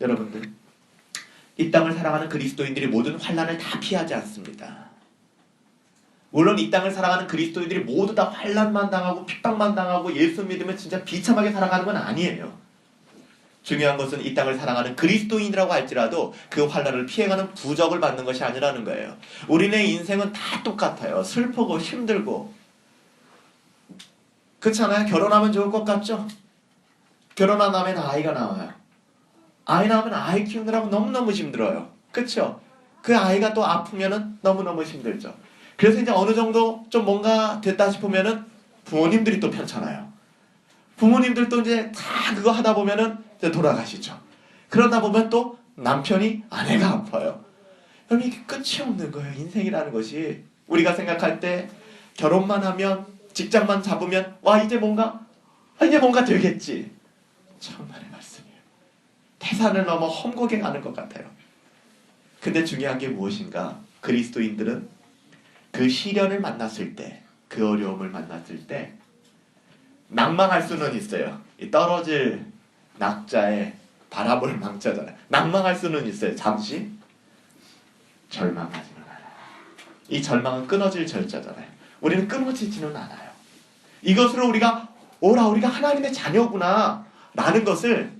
여러분들 이 땅을 살아가는 그리스도인들이 모든 환난을 다 피하지 않습니다. 물론 이 땅을 살아가는 그리스도인들이 모두 다 환난만 당하고 핍박만 당하고 예수 믿으면 진짜 비참하게 살아가는 건 아니에요. 중요한 것은 이 땅을 살아가는 그리스도인이라고 할지라도 그 환난을 피해가는 부적을 받는 것이 아니라는 거예요. 우리네 인생은 다 똑같아요. 슬프고 힘들고. 그렇지 않아요? 결혼하면 좋을 것 같죠? 결혼한 다음에 아이가 나와요. 아이 나오면 아이 키우느라고 너무너무 힘들어요. 그렇죠? 그 아이가 또 아프면은 너무너무 힘들죠. 그래서 이제 어느 정도 좀 뭔가 됐다 싶으면은 부모님들이 또 편찮아요. 부모님들도 이제 다 그거 하다 보면은 이제 돌아가시죠. 그러다 보면 또 남편이 아내가 아파요. 여러분 이게 끝이 없는 거예요. 인생이라는 것이 우리가 생각할 때 결혼만 하면 직장만 잡으면 와 이제 뭔가 되겠지. 천만의 말씀이에요. 태산을 넘어 험곡에 가는 것 같아요. 근데 중요한 게 무엇인가? 그리스도인들은 그 시련을 만났을 때, 그 어려움을 만났을 때 낭망할 수는 있어요. 이 떨어질 낙자에 바라볼 망자잖아요. 낭망할 수는 있어요. 잠시. 절망하지는 않아요. 이 절망은 끊어질 절자잖아요. 우리는 끊어지지는 않아요. 이것으로 우리가 우리가 하나님의 자녀구나 라는 것을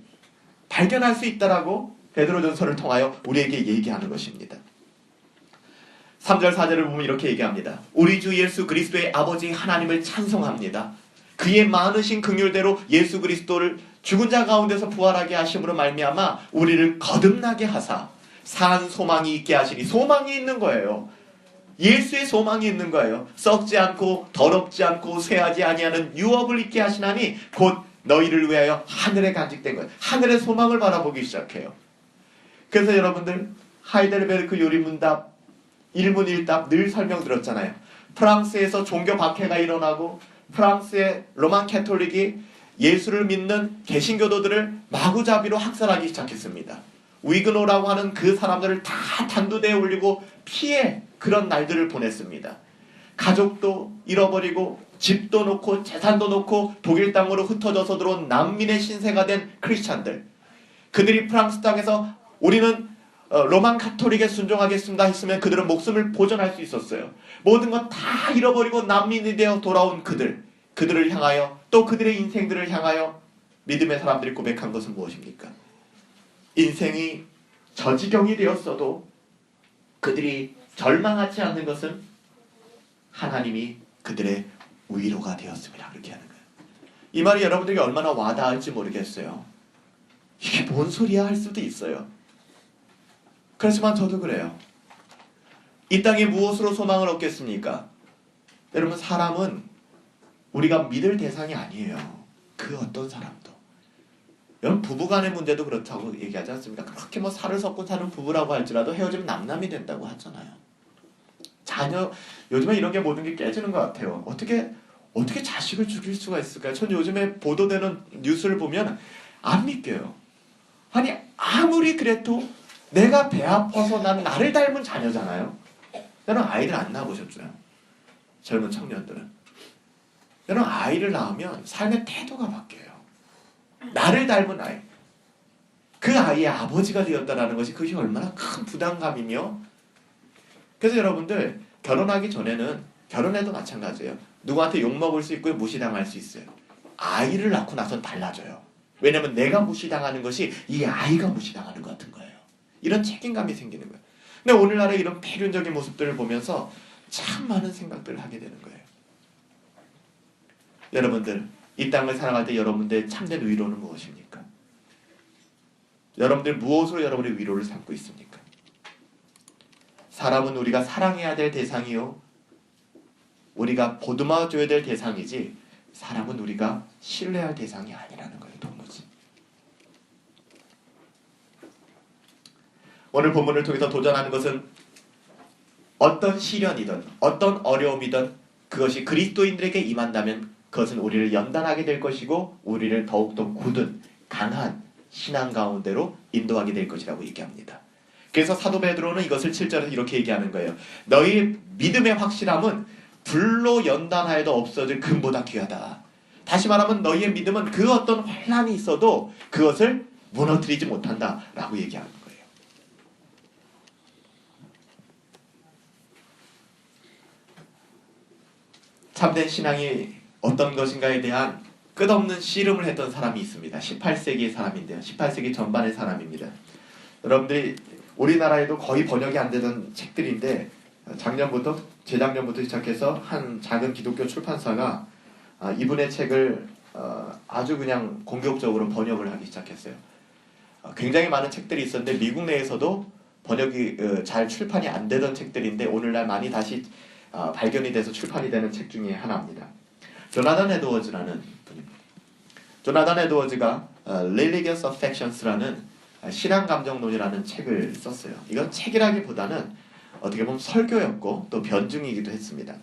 발견할 수 있다라고 베드로전서를 통하여 우리에게 얘기하는 것입니다. 3절 4절을 보면 이렇게 얘기합니다. 우리 주 예수 그리스도의 아버지 하나님을 찬송합니다. 그의 많으신 긍휼대로 예수 그리스도를 죽은 자 가운데서 부활하게 하심으로 말미암아 우리를 거듭나게 하사 산 소망이 있게 하시니, 소망이 있는 거예요. 예수의 소망이 있는 거예요. 썩지 않고 더럽지 않고 쇠하지 아니하는 유업을 있게 하시나니 곧 너희를 위하여 하늘에 간직된 거예요. 하늘의 소망을 바라보기 시작해요. 그래서 여러분들 하이델베르크 요리문답 1문 1답 늘 설명드렸잖아요. 프랑스에서 종교 박해가 일어나고 프랑스의 로만 캐톨릭이 예수를 믿는 개신교도들을 마구잡이로 학살하기 시작했습니다. 위그노라고 하는 그 사람들을 다 단두대에 올리고 피해 그런 날들을 보냈습니다. 가족도 잃어버리고 집도 놓고 재산도 놓고 독일 땅으로 흩어져서 들어온 난민의 신세가 된 크리스찬들, 그들이 프랑스 땅에서 우리는 로만 카톨릭에 순종하겠습니다 했으면 그들은 목숨을 보존할 수 있었어요. 모든 것 다 잃어버리고 난민이 되어 돌아온 그들을 향하여, 또 그들의 인생들을 향하여 믿음의 사람들이 고백한 것은 무엇입니까? 인생이 저지경이 되었어도 그들이 절망하지 않는 것은 하나님이 그들의 위로가 되었습니다. 그렇게 하는 거예요. 이 말이 여러분들에게 얼마나 와닿을지 모르겠어요. 이게 뭔 소리야 할 수도 있어요. 그렇지만 저도 그래요. 이 땅에 무엇으로 소망을 얻겠습니까? 여러분, 사람은 우리가 믿을 대상이 아니에요. 그 어떤 사람도. 여러분, 부부간의 문제도 그렇다고 얘기하지 않습니까? 그렇게 살을 섞고 사는 부부라고 할지라도 헤어지면 남남이 된다고 하잖아요. 자녀, 요즘에 이런 게 모든 게 깨지는 것 같아요. 어떻게 자식을 죽일 수가 있을까요? 전 요즘에 보도되는 뉴스를 보면 안 믿겨요. 아니, 아무리 그래도 내가 배 아파서 난 나를 닮은 자녀잖아요. 여러분, 아이를 안 낳아보셨죠? 젊은 청년들은. 여러분, 아이를 낳으면 삶의 태도가 바뀌어요. 나를 닮은 아이. 그 아이의 아버지가 되었다는 것이 그것이 얼마나 큰 부담감이며, 그래서 여러분들 결혼하기 전에는, 결혼해도 마찬가지예요. 누구한테 욕먹을 수 있고 무시당할 수 있어요. 아이를 낳고 나선 달라져요. 왜냐면 내가 무시당하는 것이 이 아이가 무시당하는 것 같은 거예요. 이런 책임감이 생기는 거예요. 근데 오늘날의 이런 폐륜적인 모습들을 보면서 참 많은 생각들을 하게 되는 거예요. 여러분들, 이 땅을 살아갈 때 여러분들의 참된 위로는 무엇입니까? 여러분들 무엇으로 여러분의 위로를 삼고 있습니까? 사람은 우리가 사랑해야 될 대상이요, 우리가 보듬어줘야 될 대상이지, 사람은 우리가 신뢰할 대상이 아니라는 거예요. 도무지. 오늘 본문을 통해서 도전하는 것은 어떤 시련이든 어떤 어려움이든 그것이 그리스도인들에게 임한다면 그것은 우리를 연단하게 될 것이고 우리를 더욱더 굳은 강한 신앙 가운데로 인도하게 될 것이라고 얘기합니다. 그래서 사도 베드로는 이것을 7절에서 이렇게 얘기하는 거예요. 너희 믿음의 확실함은 불로 연단하여도 없어질 금보다 귀하다. 다시 말하면 너희의 믿음은 그 어떤 환난이 있어도 그것을 무너뜨리지 못한다 라고 얘기하는 거예요. 참된 신앙이 어떤 것인가에 대한 끝없는 씨름을 했던 사람이 있습니다. 18세기의 사람인데요. 18세기 전반의 사람입니다. 여러분들이 우리나라에도 거의 번역이 안 되던 책들인데 재작년부터 시작해서 한 작은 기독교 출판사가 이분의 책을 아주 그냥 공격적으로 번역을 하기 시작했어요. 굉장히 많은 책들이 있었는데 미국 내에서도 번역이 잘 출판이 안 되던 책들인데 오늘날 많이 다시 발견이 돼서 출판이 되는 책 중에 하나입니다. 조나단 에드워즈라는 분입니다. 조나단 에드워즈가 Religious Affections라는 신앙감정론이라는 책을 썼어요. 이건 책이라기보다는 어떻게 보면 설교였고 또 변증이기도 했습니다.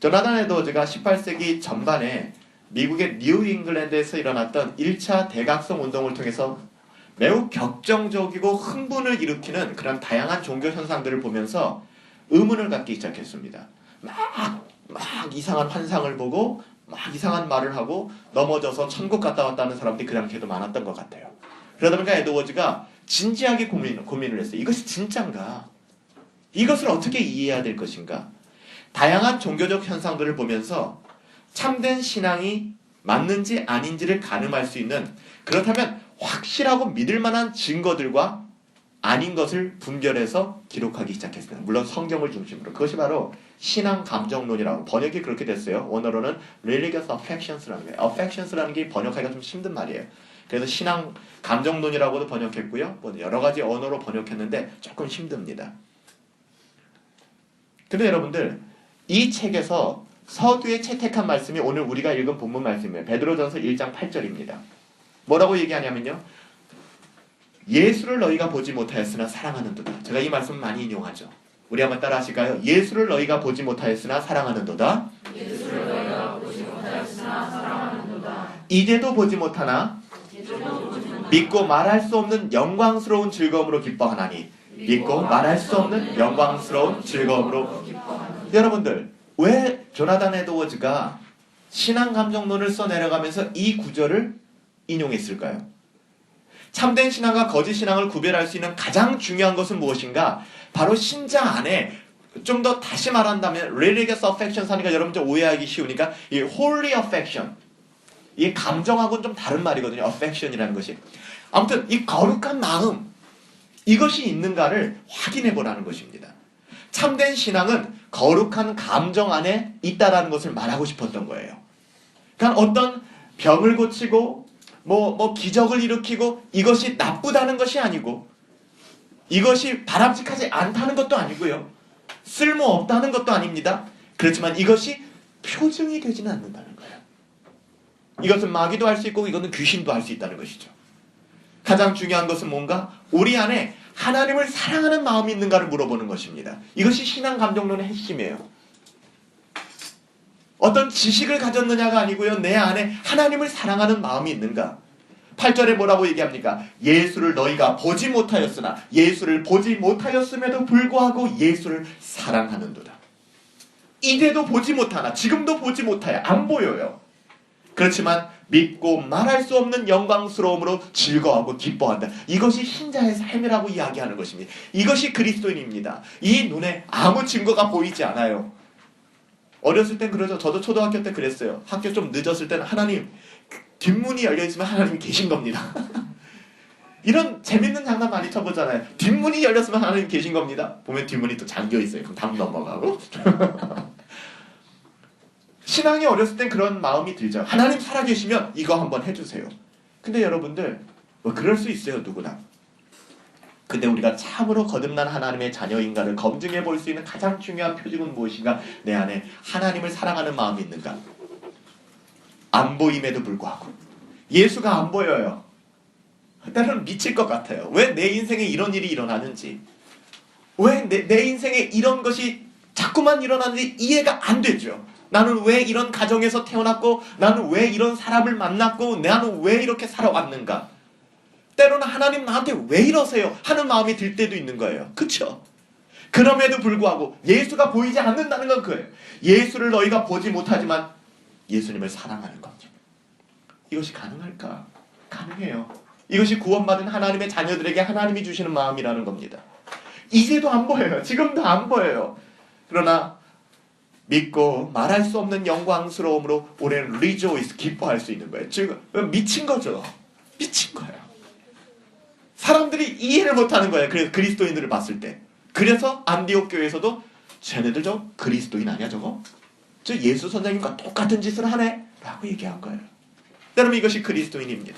조나단 에드워즈가 18세기 전반에 미국의 뉴 잉글랜드에서 일어났던 1차 대각성 운동을 통해서 매우 격정적이고 흥분을 일으키는 그런 다양한 종교 현상들을 보면서 의문을 갖기 시작했습니다. 막 이상한 환상을 보고 막 이상한 말을 하고 넘어져서 천국 갔다 왔다는 사람들이 그 당시에도 많았던 것 같아요. 그러다 보니까 에드워즈가 진지하게 고민을 했어요. 이것이 진짠가? 이것을 어떻게 이해해야 될 것인가? 다양한 종교적 현상들을 보면서 참된 신앙이 맞는지 아닌지를 가늠할 수 있는, 그렇다면 확실하고 믿을 만한 증거들과 아닌 것을 분별해서 기록하기 시작했습니다. 물론 성경을 중심으로. 그것이 바로 신앙 감정론이라고, 번역이 그렇게 됐어요. 원어로는 Religious Affections라는 거예요. Affections라는 게 번역하기가 좀 힘든 말이에요. 그래서 신앙 감정론이라고도 번역했고요. 뭐 여러 가지 언어로 번역했는데 조금 힘듭니다. 근데 여러분들, 이 책에서 서두에 채택한 말씀이 오늘 우리가 읽은 본문 말씀이에요. 베드로전서 1장 8절입니다. 뭐라고 얘기하냐면요, 예수를 너희가 보지 못하였으나 사랑하는도다. 제가 이 말씀 많이 인용하죠. 우리 한번 따라 하실까요? 예수를 너희가 보지 못하였으나 사랑하는도다.
예수를 너희가 보지 못하였으나 사랑하는도다.
이제도 보지 못하나 믿고 말할 수 없는 영광스러운 즐거움으로 기뻐하나니. 믿고 말할 수 없는 영광스러운 즐거움으로 기뻐하나니. 여러분들, 왜 조나단 에드워즈가 신앙감정론을 써내려가면서 이 구절을 인용했을까요? 참된 신앙과 거짓 신앙을 구별할 수 있는 가장 중요한 것은 무엇인가? 바로 신자 안에, 좀 더 다시 말한다면 religious affection 하니까 여러분들 오해하기 쉬우니까 이 holy affection, 이 감정하고는 좀 다른 말이거든요. affection이라는 것이. 아무튼 이 거룩한 마음, 이것이 있는가를 확인해 보라는 것입니다. 참된 신앙은 거룩한 감정 안에 있다라는 것을 말하고 싶었던 거예요. 그러니까 어떤 병을 고치고 뭐 기적을 일으키고 이것이 나쁘다는 것이 아니고, 이것이 바람직하지 않다는 것도 아니고요, 쓸모없다는 것도 아닙니다. 그렇지만 이것이 표징이 되지는 않는다는 거예요. 이것은 마귀도 할 수 있고 이것은 귀신도 할 수 있다는 것이죠. 가장 중요한 것은 뭔가? 우리 안에 하나님을 사랑하는 마음이 있는가를 물어보는 것입니다. 이것이 신앙 감정론의 핵심이에요. 어떤 지식을 가졌느냐가 아니고요, 내 안에 하나님을 사랑하는 마음이 있는가. 8절에 뭐라고 얘기합니까? 예수를 너희가 보지 못하였으나, 예수를 보지 못하였음에도 불구하고 예수를 사랑하는도다. 이제도 보지 못하나, 지금도 보지 못하여, 안 보여요. 그렇지만 믿고 말할 수 없는 영광스러움으로 즐거워하고 기뻐한다. 이것이 신자의 삶이라고 이야기하는 것입니다. 이것이 그리스도인입니다. 이 눈에 아무 증거가 보이지 않아요. 어렸을 땐 그러죠. 저도 초등학교 때 그랬어요. 학교 좀 늦었을 때는 하나님, 뒷문이 열려있으면 하나님 계신 겁니다. 이런 재밌는 장난 많이 쳐보잖아요. 뒷문이 열렸으면 하나님 계신 겁니다. 보면 뒷문이 또 잠겨있어요. 그럼 다음 넘어가고. 신앙이 어렸을 땐 그런 마음이 들죠. 하나님 살아계시면 이거 한번 해주세요. 근데 여러분들, 뭐 그럴 수 있어요, 누구나. 근데 우리가 참으로 거듭난 하나님의 자녀인가를 검증해 볼 수 있는 가장 중요한 표징은 무엇인가? 내 안에 하나님을 사랑하는 마음이 있는가? 안 보임에도 불구하고. 예수가 안 보여요. 때로는 미칠 것 같아요. 왜 내 인생에 이런 일이 일어나는지, 왜 내 인생에 이런 것이 자꾸만 일어나는지 이해가 안 되죠. 나는 왜 이런 가정에서 태어났고, 나는 왜 이런 사람을 만났고, 나는 왜 이렇게 살아왔는가? 때로는 하나님 나한테 왜 이러세요? 하는 마음이 들 때도 있는 거예요. 그렇죠? 그럼에도 불구하고 예수가 보이지 않는다는 건 그예요. 예수를 너희가 보지 못하지만 예수님을 사랑하는 겁니다. 이것이 가능할까? 가능해요. 이것이 구원받은 하나님의 자녀들에게 하나님이 주시는 마음이라는 겁니다. 이제도 안 보여요. 지금도 안 보여요. 그러나 믿고 말할 수 없는 영광스러움으로 우리는 rejoice, 기뻐할 수 있는 거예요. 지금 미친 거죠. 미친 거예요. 사람들이 이해를 못하는 거예요. 그래서 그리스도인들을 봤을 때. 그래서 안디옥 교회에서도 쟤네들 저 그리스도인 아니야 저거? 저 예수 선생님과 똑같은 짓을 하네? 라고 얘기한 거예요. 여러분, 이것이 그리스도인입니다.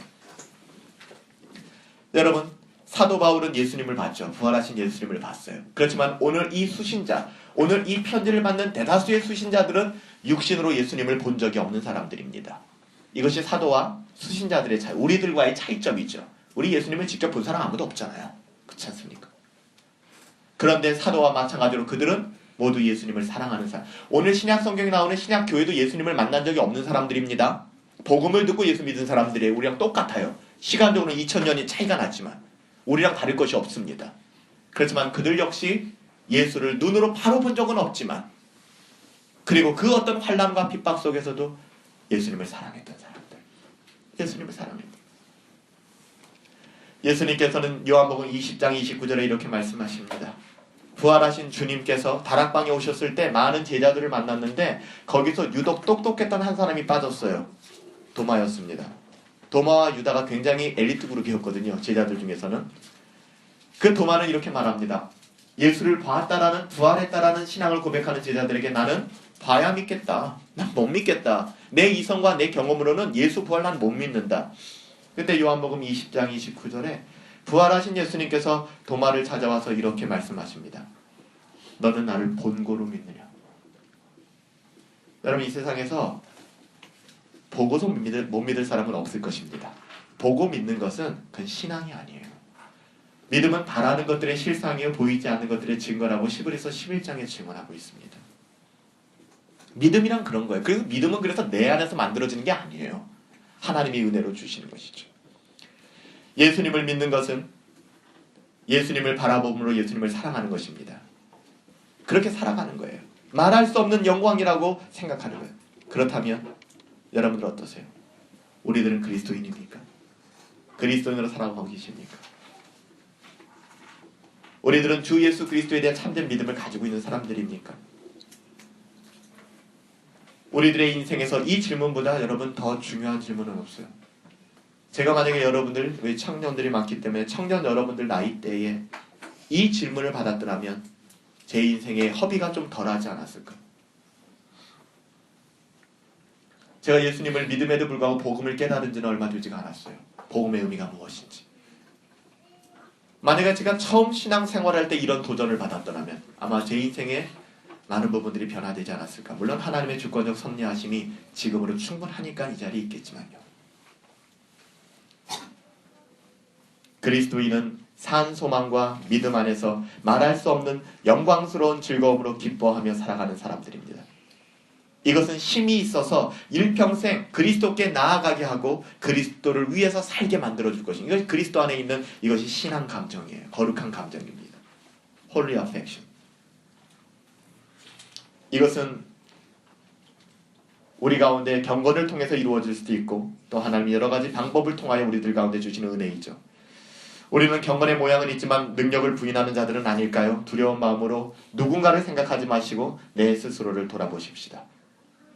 여러분, 사도 바울은 예수님을 봤죠. 부활하신 예수님을 봤어요. 그렇지만 오늘 이 수신자, 오늘 이 편지를 받는 대다수의 수신자들은 육신으로 예수님을 본 적이 없는 사람들입니다. 이것이 사도와 수신자들의 차이, 우리들과의 차이점이죠. 우리 예수님을 직접 본 사람 아무도 없잖아요. 그렇지 않습니까? 그런데 사도와 마찬가지로 그들은 모두 예수님을 사랑하는 사람. 오늘 신약 성경에 나오는 신약 교회도 예수님을 만난 적이 없는 사람들입니다. 복음을 듣고 예수 믿은 사람들이 우리랑 똑같아요. 시간적으로는 2000년이 차이가 났지만 우리랑 다를 것이 없습니다. 그렇지만 그들 역시 예수를 눈으로 바로 본 적은 없지만, 그리고 그 어떤 환난과 핍박 속에서도 예수님을 사랑했던 사람들. 예수님을 사랑했던. 예수님께서는 요한복음 20장 29절에 이렇게 말씀하십니다. 부활하신 주님께서 다락방에 오셨을 때 많은 제자들을 만났는데 거기서 유독 똑똑했던 한 사람이 빠졌어요. 도마였습니다. 도마와 유다가 굉장히 엘리트 그룹이었거든요. 제자들 중에서는. 그 도마는 이렇게 말합니다. 예수를 봤다라는, 부활했다라는 신앙을 고백하는 제자들에게 나는 봐야 믿겠다. 난 못 믿겠다. 내 이성과 내 경험으로는 예수 부활 난 못 믿는다. 그때 요한복음 20장 29절에 부활하신 예수님께서 도마를 찾아와서 이렇게 말씀하십니다. 너는 나를 본고로 믿느냐. 여러분, 이 세상에서 보고서 못 믿을 사람은 없을 것입니다. 보고 믿는 것은 그건 신앙이 아니에요. 믿음은 바라는 것들의 실상이요 보이지 않는 것들의 증거라고 히브리서 11장에 증언하고 있습니다. 믿음이란 그런 거예요. 그래서 믿음은 그래서 내 안에서 만들어지는 게 아니에요. 하나님이 은혜로 주시는 것이죠. 예수님을 믿는 것은 예수님을 바라봄으로 예수님을 사랑하는 것입니다. 그렇게 살아가는 거예요. 말할 수 없는 영광이라고 생각하는 거예요. 그렇다면 여러분들 어떠세요? 우리들은 그리스도인입니까? 그리스도인으로 살아가고 계십니까? 우리들은 주 예수 그리스도에 대한 참된 믿음을 가지고 있는 사람들입니까? 우리들의 인생에서 이 질문보다 여러분 더 중요한 질문은 없어요. 제가 만약에 여러분들, 왜 청년들이 많기 때문에 청년 여러분들 나이대에 이 질문을 받았더라면 제 인생에 허비가 좀 덜하지 않았을까? 제가 예수님을 믿음에도 불구하고 복음을 깨달은 지는 얼마 되지가 않았어요. 복음의 의미가 무엇인지. 만약에 제가 처음 신앙생활할 때 이런 도전을 받았더라면 아마 제 인생에 많은 부분들이 변화되지 않았을까. 물론 하나님의 주권적 섭리하심이 지금으로 충분하니까 이 자리에 있겠지만요. 그리스도인은 산 소망과 믿음 안에서 말할 수 없는 영광스러운 즐거움으로 기뻐하며 살아가는 사람들입니다. 이것은 힘이 있어서 일평생 그리스도께 나아가게 하고 그리스도를 위해서 살게 만들어줄 것입니다. 이것이 그리스도 안에 있는 이것이 신앙 감정이에요. 거룩한 감정입니다. Holy affection. 이것은 우리 가운데 경건을 통해서 이루어질 수도 있고 또 하나님이 여러 가지 방법을 통하여 우리들 가운데 주시는 은혜이죠. 우리는 경건의 모양은 있지만 능력을 부인하는 자들은 아닐까요? 두려운 마음으로 누군가를 생각하지 마시고 내 스스로를 돌아보십시다.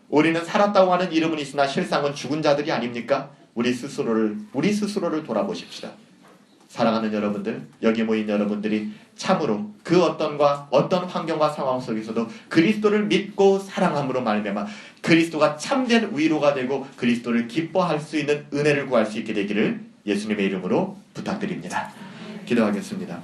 우리는 살았다고 하는 이름은 있으나 실상은 죽은 자들이 아닙니까? 우리 스스로를 돌아보십시다. 사랑하는 여러분들, 여기 모인 여러분들이 참으로 그 어떤 환경과 상황 속에서도 그리스도를 믿고 사랑함으로 말미암아 그리스도가 참된 위로가 되고 그리스도를 기뻐할 수 있는 은혜를 구할 수 있게 되기를 예수님의 이름으로 부탁드립니다. 기도하겠습니다.